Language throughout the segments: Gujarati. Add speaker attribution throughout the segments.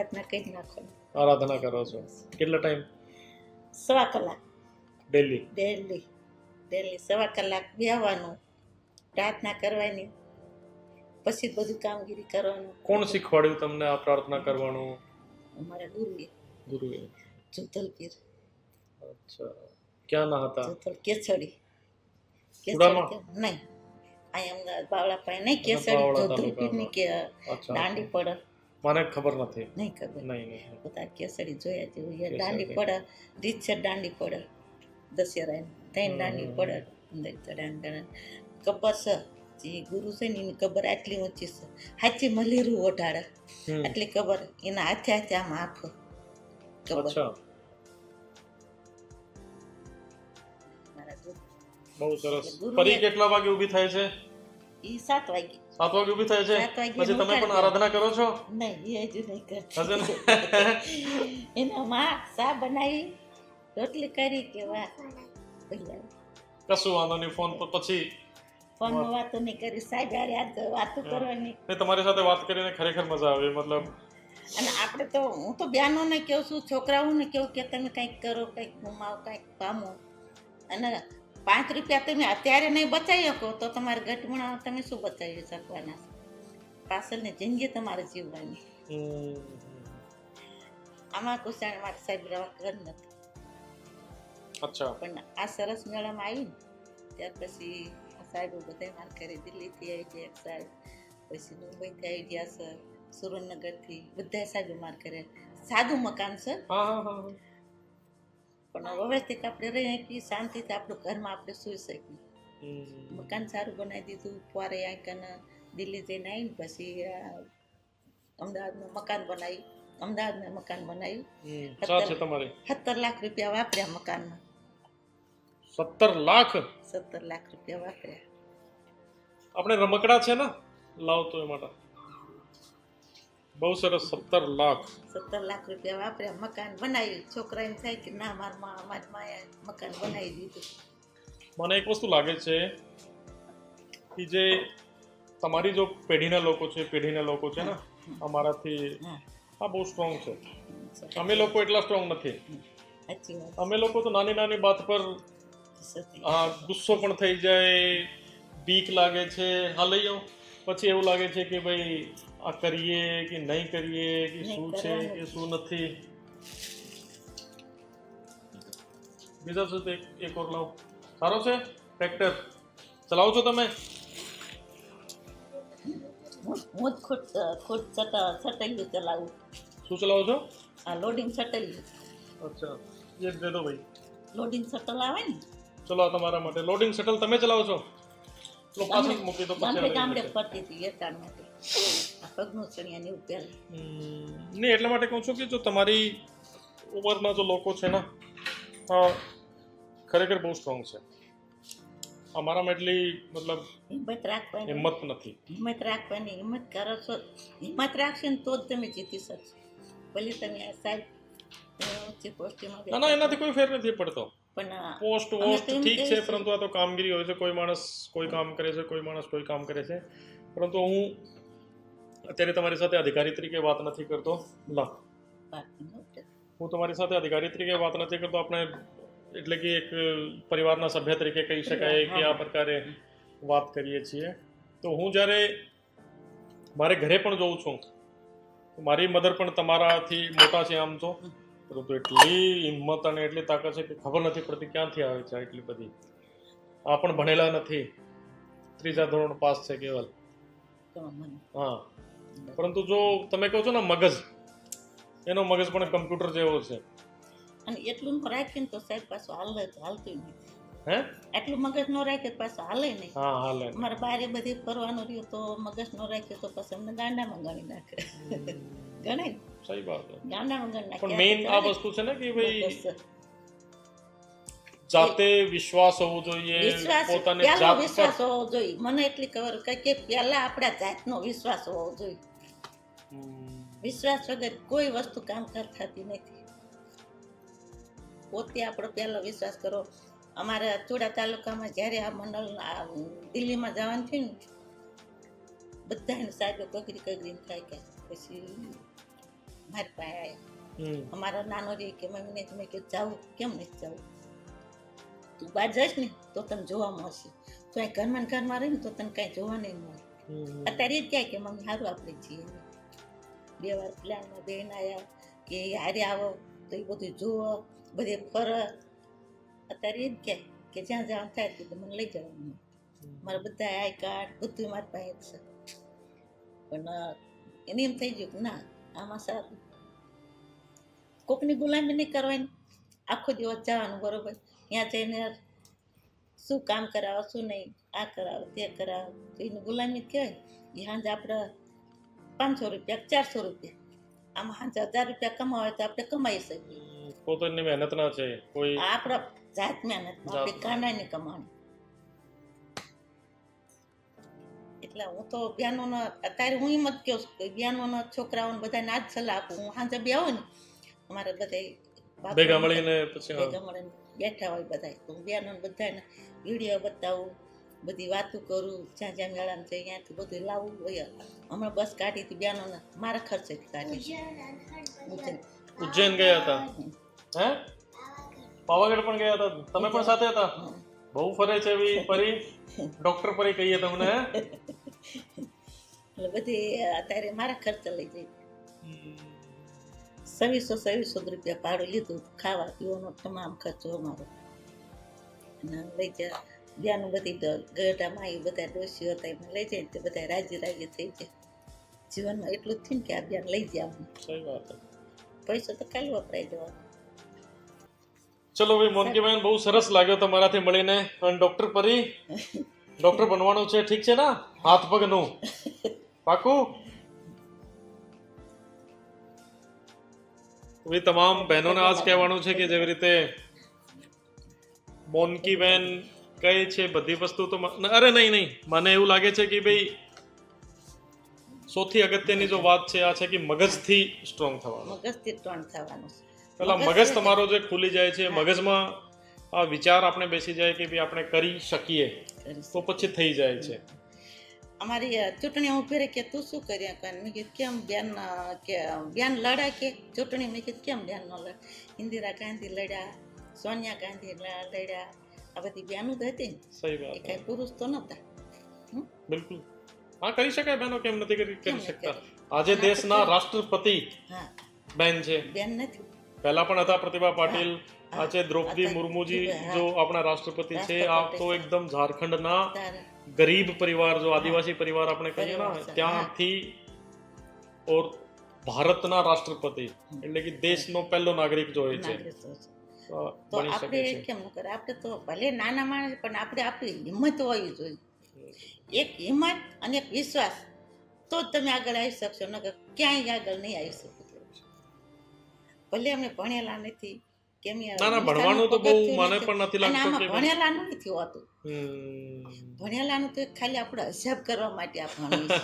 Speaker 1: પ્રાર્થના કરી નાખવાની.
Speaker 2: આરાધના કરો છો કેટલા ટાઈમ?
Speaker 1: 1.25 કલાક
Speaker 2: ડેલી?
Speaker 1: ડેલી 1.25 કલાક બેસવાનું, પ્રાર્થના કરવાની, પછી બધું કામગીરી કરવાનું.
Speaker 2: કોણ શીખવાડ્યું તમને આ પ્રાર્થના કરવાનું?
Speaker 1: અમારા ગુરુએ
Speaker 2: ગુરુએ.
Speaker 1: જુતલપીર.
Speaker 2: અચ્છા, ક્યાં ના હતા?
Speaker 1: જુતલ કેસડી.
Speaker 2: સુડામાં?
Speaker 1: નહીં, અહીંયા અમદાવાદ બાવળા પાસે નહીં, કેસડી
Speaker 2: બાવળા
Speaker 1: જુતલપીરની કે
Speaker 2: અચ્છા,
Speaker 1: દાંડી પડે.
Speaker 2: મને ખબર નથી.
Speaker 1: નહીં ખબર.
Speaker 2: નહીં.
Speaker 1: બધા કેસડી જોયા જેવું એ
Speaker 2: કેસડી.
Speaker 1: દાંડી પડે, રીતસર દાંડી પડે, દશેરા ત્રણ દાંડી પડે, અંદર ચડાણ કબર છે જે ગુરુ છે ને એની કબર આટલી ઊંચી છે, હાથી મલેરું ઓઢાડે આટલી કબર, એના હાથે હાથે આમ આખો કબર.
Speaker 2: અચ્છા, બહુ સરસ. ફરી કેટલા વાગે ઊભી થાય છે?
Speaker 1: ઈ 7 વાગે.
Speaker 2: 7 વાગે ઊભી થાય છે?
Speaker 1: 7 વાગે
Speaker 2: પછી તમે પણ આરાધના કરો છો?
Speaker 1: નહીં, એ હજુ નહીં કરે.
Speaker 2: હજુ નહીં?
Speaker 1: એના માં ચા બનાવી, રોટલી કરી કે વાહ,
Speaker 2: કશું વાંધો નહીં. ફોન પર પછી
Speaker 1: ફોનમાં વાતો નહીં કરી, સાહેબ યાર યાર વાતો કરવાની.
Speaker 2: તમારી સાથે વાત કરીને ખરેખર મજા આવી. મતલબ
Speaker 1: અને આપણે તો, હું તો બહેનોને કહું છું, છોકરાઓને કહું કે તમે કંઈક કરો, કંઈક ગુમાવો, કંઈક પામો. અને 5 રૂપિયા તમે અત્યારે નહીં બચાવી શકો તો તમારે ગઢમણા તમે શું બચાવી શકવાના? પાછળની જિંદગી તમારે જીવવાની. આમાં કુસાણ મારા સાહેબ રવા ઘર નથી.
Speaker 2: અચ્છા,
Speaker 1: પણ આ સરસ મેળામાં આવી ને ત્યાર પછી આ સાહેબો બધા મારા ઘરે દિલ્હીથી આવી ગયા, એક સાહેબ પછી મુંબઈથી આવી ગયા છે, સુરેન્દ્રનગરથી બધા સાહેબો મારા ઘરે. સાદું મકાન છે પણ વ્યવસ્થિત આપણે રહીએ કે શાંતિથી આપણું ઘરમાં આપણે સૂઈ શકીએ. મકાન સારું બનાવી દીધું. પોરે આંકને દિલ્હી જઈને આવીને પછી અમદાવાદમાં મકાન બનાવ્યું. અમદાવાદમાં મકાન બનાવ્યું. 17 લાખ રૂપિયા વાપર્યા મકાનમાં.
Speaker 2: 17 લાખ?
Speaker 1: 17 લાખ રૂપિયા વાપર્યા.
Speaker 2: આપણે રમકડા છે ને લાવતો એ માટે. બહુ સરસ. 17 લાખ
Speaker 1: રૂપિયા વાપર્યા, મકાન બનાવ્યું. છોકરાને થાય કે ના મારી માએ મકાન બનાવી દીધું.
Speaker 2: મને એક વસ્તુ લાગે છે કે જે તમારી જો પેઢીના લોકો છે ને, અમારાથી આ બહુ સ્ટ્રોંગ છે. અમે લોકો એટલા સ્ટ્રોંગ નથી. અમે લોકો તો નાની નાની વાત પર ગુસ્સો પણ થઈ જાય, બીક લાગે છે. હા લઈ આવો, પછી એવું લાગે છે કે ભાઈ આ કરીએ કે નહીં કરીએ, કે શું છે કે શું નથી. બીજા શું એક ઓર લાવો. સારો છે ટ્રેક્ટર ચલાવો છો તમે?
Speaker 1: હું જ ખુદ સટેલું ચલાવું.
Speaker 2: શું ચલાવો છો?
Speaker 1: આ લોડિંગ સટેલું.
Speaker 2: અચ્છા, એ દે દો ભાઈ.
Speaker 1: લોડિંગ શટલ આવે ને,
Speaker 2: ચલો આ તમારા માટે. લોડિંગ શટલ તમે ચલાવો છો? તો પાછળ મૂકી દો.
Speaker 1: ગામડે ફરતી હતી એતાર માટે. આ પગનું ચણિયા ને ઉપર.
Speaker 2: નહીં, એટલા માટે કહું છું કે જો તમારી ઉંમરના જો લોકો છે ને, ખરેખર બહુ સ્ટ્રોંગ છે. અમારામાં એટલી મતલબ
Speaker 1: હિંમત રાખવાની.
Speaker 2: હિંમત નથી.
Speaker 1: હિંમત રાખવાની. હિંમત કરો છો, હિંમત રાખશો ને તો જ તમે જીતી શકશો. ભલે તમે આ સાહેબ
Speaker 2: ના, એનાથી કોઈ ફેર નથી પડતો.
Speaker 1: પણ
Speaker 2: પોસ્ટ ઠીક છે, પરંતુ આ તો કામગીરી હોય છે. કોઈ માણસ કોઈ કામ કરે છે, કોઈ માણસ કોઈ કામ કરે છે. પરંતુ હું અત્યારે તમારી સાથે અધિકારી તરીકે વાત નથી કરતો. હું તમારી સાથે અધિકારી તરીકે વાત નથી કરતો. આપણે એટલે કે એક પરિવારના સભ્ય તરીકે કહી શકાય કે આ પ્રકારે વાત કરીએ છીએ. તો હું જ્યારે મારે ઘરે પણ જોઉં છું, મારી મધર પણ તમારાથી મોટા છે આમ તો, પરંતુ એટલી હિંમત અને એટલી તાકાત છે કે ખબર નથી પડતી ક્યાંથી આવે છે એટલી બધી. આ પણ ભણેલા નથી, 3જા ધોરણ પાસ છે કેવલ. હા, પરંતુ જો તમે કહો છો ને મગજ, એનો મગજ પણ કમ્પ્યુટર જેવો છે.
Speaker 1: અને એટલું રાખીને તો સાહેબ પાછું હાલતું નથી.
Speaker 2: હે,
Speaker 1: એટલું મગજ નો રાખે પાછું હાલે નહીં.
Speaker 2: હા, હાલે.
Speaker 1: મારે બારે બધી ફરવાનું રહ્યું તો મગજ નો રાખે તો પછી અમને ગાંડામાં ગણી નાખે. ગણાય.
Speaker 2: સહી વાત છે.
Speaker 1: ગાંડામાં ગણી નાખે.
Speaker 2: પણ મેઇન આ વસ્તુ છે ને કે ભાઈ જાતે વિશ્વાસ હોવો જોઈએ. પોતાને જાત પર
Speaker 1: વિશ્વાસ હોવો જોઈએ. મને એટલી ખબર કે પહેલા આપણા જાતનો વિશ્વાસ હોવો જોઈએ. વિશ્વાસ વગર કોઈ વસ્તુ કામ થતી નથી. પોતે આપણો પહેલો વિશ્વાસ કરો. અમારા ચુડા તાલુકામાં જ્યારે આ મંડળ દિલ્હીમાં જવાનું થયું ને, બધાને સાહેબે કગરીને થાય કે પછી મારી પાસે આવ્યા.
Speaker 2: હમ
Speaker 1: અમારો નાનો રે કે મમ્મીને તમે કે જાવું કેમ નથી જાવું, તું બહાર જઈશ ને તો તને જોવા મળશે, તો અહીં ઘરમાં ને ઘરમાં રહીને તો તને કાંઈ જોવા નહીં મળે.
Speaker 2: હમ
Speaker 1: અત્યારે એ જ કહે કે મમ્મી સારું આપણે જઈએ. 2 વાર પ્લાનમાં બેન આવ્યા કે હારે આવો તો એ બધું જુઓ, બધે ફર. અત્યારે એ જ કહે કે જ્યાં જવાનું થાય તો મને લઈ જવાનું. મારા બધા આઈ કાર્ડ બધું મારી પાસે છે. પણ એને એમ થઈ ગયું કે ના આમાં સારું, કોકની ગુલામી નહીં કરવાની, આખો દિવસ જવાનું બરોબર, ત્યાં જઈને શું કામ કરાવો શું નહીં, આ કરાવો તે કરાવો, તો એની ગુલામી કહેવાય. એ સાંજે આપણે 500 રૂપિયા 400 રૂપિયા, આમાં સાંજે 1000 રૂપિયા કમાવાય તો આપણે કમાઈ શકીએ.
Speaker 2: પોતાની મહેનત ના છે કોઈ,
Speaker 1: આ આપણા જાત મહેનત આપણે કાનાની કમાણી. એટલે હું તો બહેનોને અત્યારે હું એમ જ કહું છું કે બહેનોના છોકરાઓને બધાને આ જ સલાહ આપું. હું સાંજે બે આવું ને અમારે બધા
Speaker 2: ભેગા મળીને પછી
Speaker 1: ભેગા મળીને બેઠા હોય બધા, તો હું બહેનોને બધાને વિડીયો બતાવું, બધી વાતો કરું, જ્યાં જ્યાં મેળામાં છે ત્યાંથી બધું લાવવું હોય. હમણાં બસ કાઢી હતી બહેનોને મારા ખર્ચેથી કાઢી.
Speaker 2: ઉજ્જૈન ગયા હતા, હે પાવાગઢ પણ ગયા હતા, તમે પણ સાથે હતા? બહુ ફરે છે એવી પરી, ડોક્ટર પરી કહીએ તમને.
Speaker 1: એટલે બધી અત્યારે મારા ખર્ચા લઈ જાય. 2600 રૂપિયા ભાડું લીધું, ખાવા પીવાનો તમામ ખર્ચો અમારો. અને લઈ જાય બેનું બધી ગઢામાં એ બધા ડોસીઓ હતા એમને લઈ જાય, તે બધા રાજી રાજી થઈ જાય. જીવનમાં એટલું જ થયું કે આ બેન લઈ જાય અમને.
Speaker 2: સહી વાત છે.
Speaker 1: પૈસો તો કાલ વપરાઈ જવાનો.
Speaker 2: ચલો ભાઈ મોનકીબેન, બહુ સરસ લાગ્યો તમારાથી મળીને. અને ડોક્ટર પરી, ડોક્ટર બનવાનું છે, ઠીક છે ને? હાથ પગનું પાકું? ભાઈ તમામ બહેનોને આજ કહેવાનું છે કે જેવી રીતે મોનકીબેન કહે છે બધી વસ્તુ તો અરે નહીં, મને એવું લાગે છે કે ભાઈ સૌથી અગત્યની જો વાત છે આ છે કે મગજથી સ્ટ્રોંગ થવાનું.
Speaker 1: મગજથી સ્ટ્રોંગ થવાનું.
Speaker 2: પેલા મગજ તમારો જે ખુલી જાય છે, મગજમાં આ વિચાર આપણે બેસી જાય કે ભાઈ આપણે કરી શકીએ, તો પછી થઈ જાય છે.
Speaker 1: અમારી ચૂંટણી ઉભી રહી કે તું શું કર્યા કર, મેં કીધું કેમ બેન કે બેન લડા કે ચૂંટણી, મેં કીધું કેમ બેન ન લડ. ઇન્દિરા ગાંધી લડ્યા, સોનિયા ગાંધી લડ્યા, આ બધી બેનો જ હતી.
Speaker 2: સહી વાત,
Speaker 1: એ કઈ પુરુષ તો નતા.
Speaker 2: બિલકુલ. હા, કરી શકાય બહેનો, કેમ નથી કરી શકતા? આજે દેશના રાષ્ટ્રપતિ
Speaker 1: હા
Speaker 2: બેન છે,
Speaker 1: બેન નથી.
Speaker 2: પહેલા પણ હતા પ્રતિભા પાટીલ, આજે દ્રૌપદી મુર્મુજી જો આપણા રાષ્ટ્રપતિ છે. આ તો એકદમ ઝારખંડના ગરીબ પરિવાર, જો આદિવાસી પરિવાર આપણે કહીએ ને ત્યાંથી, ઓર ભારતના રાષ્ટ્રપતિ એટલે કે દેશનો પહેલો નાગરિક જો હોય છે.
Speaker 1: તો આપણે કેમ ન કરે? આપણે તો ભલે નાના માણસ પણ આપણે આપણી હિંમત હોવી જોઈએ. એક હિંમત અને એક વિશ્વાસ, તો જ તમે આગળ આવી શકશો, નકર ક્યાંય આગળ નહીં આવી શકો. ભલે અમે ભણેલા નથી કે
Speaker 2: ના, ભણવાનું તો બહુ મને પણ નથી લાગતું કે
Speaker 1: ભણેલાનું નથી હોતું. ભણેલાનું તો ખાલી આપણે હિસાબ કરવા માટે આ ભણીએ.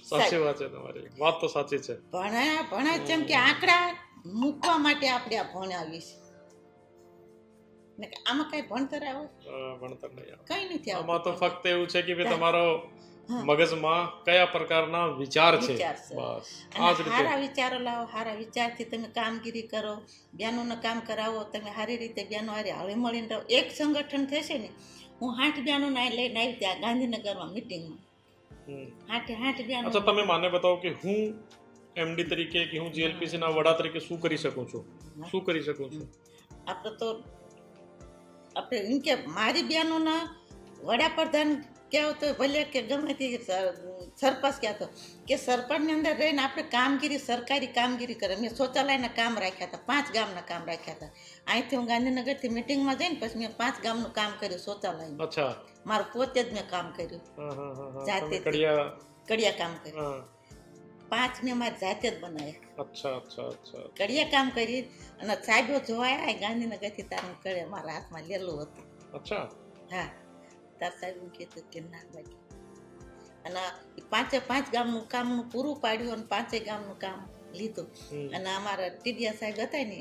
Speaker 2: સાચી વાત છે તમારી, વાત તો સાચી છે.
Speaker 1: ભણા જેમ કે આંકડા મૂકવા માટે આપણે આ ભણાવીએ છીએ. આમાં કઈ ભણતર આવે?
Speaker 2: ભણતર નહીં,
Speaker 1: કઈ નથી.
Speaker 2: આમાં તો ફક્ત એવું છે કે તમારો મગજમાં કયા પ્રકારના વિચાર છે, બસ આ જ રીતે.
Speaker 1: સારા વિચારો લાવો, સારા વિચારથી તમે કામગીરી કરો, બહેનોને કામ કરાવો, તમે સારી રીતે બહેનો હારે હળી મળીને રહો. એક સંગઠન થશે ને. હું 8 બહેનોને લઈને આવી ત્યાં ગાંધીનગરમાં મિટિંગમાં. 8 બહેનો.
Speaker 2: અચ્છા, તમે મને બતાવો કે હું એમડી તરીકે કે હું જીએલપીસી ના વડા તરીકે શું કરી શકું છું? આપણે
Speaker 1: તો આપણે એમ કે મારી બહેનોના વડાપ્રધાન કહેવો તો ભલે કે ગમે તે સરપંચ કહેતો કે સરપંચની અંદર રહીને આપણે કામગીરી, સરકારી કામગીરી કરે. મેં શૌચાલયના કામ રાખ્યા હતા, 5 ગામના કામ રાખ્યા હતા. અહીંથી હું ગાંધીનગરથી મિટિંગમાં જઈને પછી મેં 5 ગામનું કામ કર્યું શૌચાલયનું.
Speaker 2: અચ્છા,
Speaker 1: મારું પોતે જ મેં કામ કર્યું, જાતે કડિયા કામ કર્યું. 5 મેં મારી જાતે જ બનાવ્યા.
Speaker 2: અચ્છા,
Speaker 1: કડિયા કામ કરી. અને સાહેબો જોવાયા ગાંધીનગરથી, તારું કરે મારા હાથમાં લેલું હતું.
Speaker 2: અચ્છા,
Speaker 1: હા. તાર સાહેબ કીધું કે ના લાગે. અને 5 ગામનું કામનું પૂરું પાડ્યું અને 5 ગામનું કામ લીધું. અને અમારા ટીડિયા સાહેબ હતા ને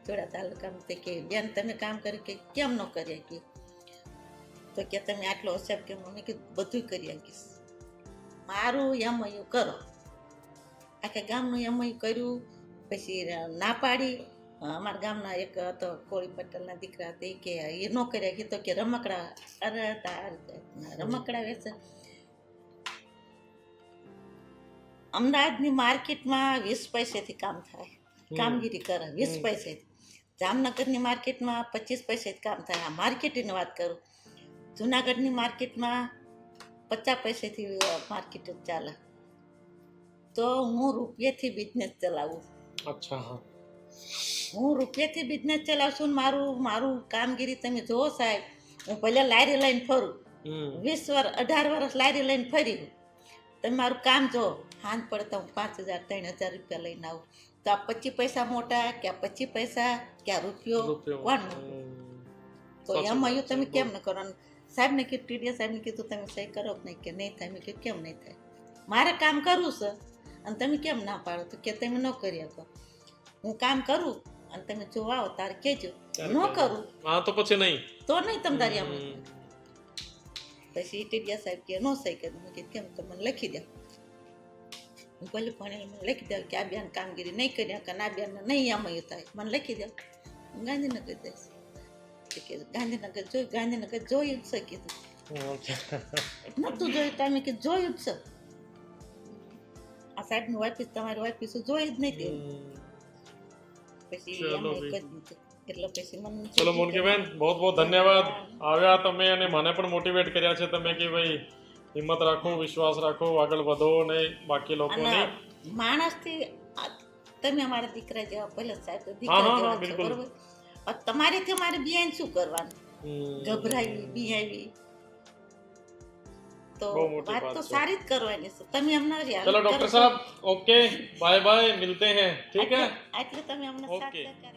Speaker 1: જોડા તાલુકામાં, તે કે બેન તમે કામ કર્યું કે કેમ ન કરી શકીએ? તો કે તમે આટલો હિસાબ કેમ? મેં કીધું બધું કરી શકીશ. મારું એમયું કરો. આખે ગામનું એમયું કર્યું, પછી ના પાડી. અમારા ગામના એક હતો કોળી પટેલના દીકરા તે કે એ ન કર્યા કીધું કે રમકડા અરે રમકડા વેચે. અમદાવાદની માર્કેટમાં 20 પૈસેથી કામ થાય, કામગીરી કરે 20 પૈસેથી. જામનગરની માર્કેટમાં 25 પૈસેથી કામ થાય. આ માર્કેટની વાત કરું. જુનાગઢની માર્કેટમાં 50 પૈસેથી માર્કેટ જ ચાલે. તો હું રૂપિયાથી બિઝનેસ ચલાવું.
Speaker 2: અચ્છા, હા.
Speaker 1: હું રૂપિયાથી બિઝનેસ ચલાવું છું. મારું કામગીરી તમે જુઓ સાહેબ. હું પહેલાં લારી લઈને ફરું, 18 વર્ષ લારી લઈને ફરી. તમે મારું કામ જો હાથ પડે તો હું 5,000 3,000 રૂપિયા લઈને આવું. તો આ 25 પૈસા મોટા કે આ 25 પૈસા કે આ રૂપિયો કોણ મોટું? તો એમાં તમે કેમ ન કરો? સાહેબને કીધું, ટીડીએ સાહેબને કીધું તમે સહી કરો કે નહીં, કે નહીં થાય. મેં કીધું કેમ નહીં થાય? મારે કામ કરવું છે અને તમે કેમ ના પાડો? તો કે તમે ન કરી શકો. હું કામ કરું અને તમે જો આવો તારે કહેજો, ન કરું
Speaker 2: હા તો પછી નહીં,
Speaker 1: તો નહીં તમ તારી આમ. પછી ટીડીયા સાહેબ કે નો સહી કરી. મેં કીધું કેમ? તો મને લખી દે. હું ભલે ભણેલ મને લખી દે કે આ બેન કામગીરી નહીં કરી કે આ બેન નહીં આમાં થાય, મને લખી દે. હું ગાંધીનગર જઈશ. કે ગાંધીનગર જોયું જ છે કીધું. નતું જોયું તો અમે કીધું જોયું જ છે. આ સાહેબનું ઓફિસ તમારી ઓફિસ જોયું જ નહીં. પછી એમ કરી દીધું. એટલે પછી મને
Speaker 2: ચલો મોનકીબેન, બહુ બહુ ધન્યવાદ. આવ્યા તમે અને મને પણ મોટિવેટ કર્યા છે તમે કે ભાઈ હિંમત રાખો, વિશ્વાસ રાખો, આગળ વધો ને બાકી લોકોને
Speaker 1: માણસથી તમે અમારા દીકરા જેવા પહેલા સાહેબ દીકરા જેવા છો, બરોબર? તમારીથી અમારે બિયાન શું કરવાનું? ગભરાવી બિયાવી તો વાત તો સારી જ કરવાની છે. તમે અમને
Speaker 2: ચલો ડॉक्टर साहब, ओके, बाय बाय, मिलते हैं, ठीक है?
Speaker 1: એટલે તમે અમને સાથ સહકાર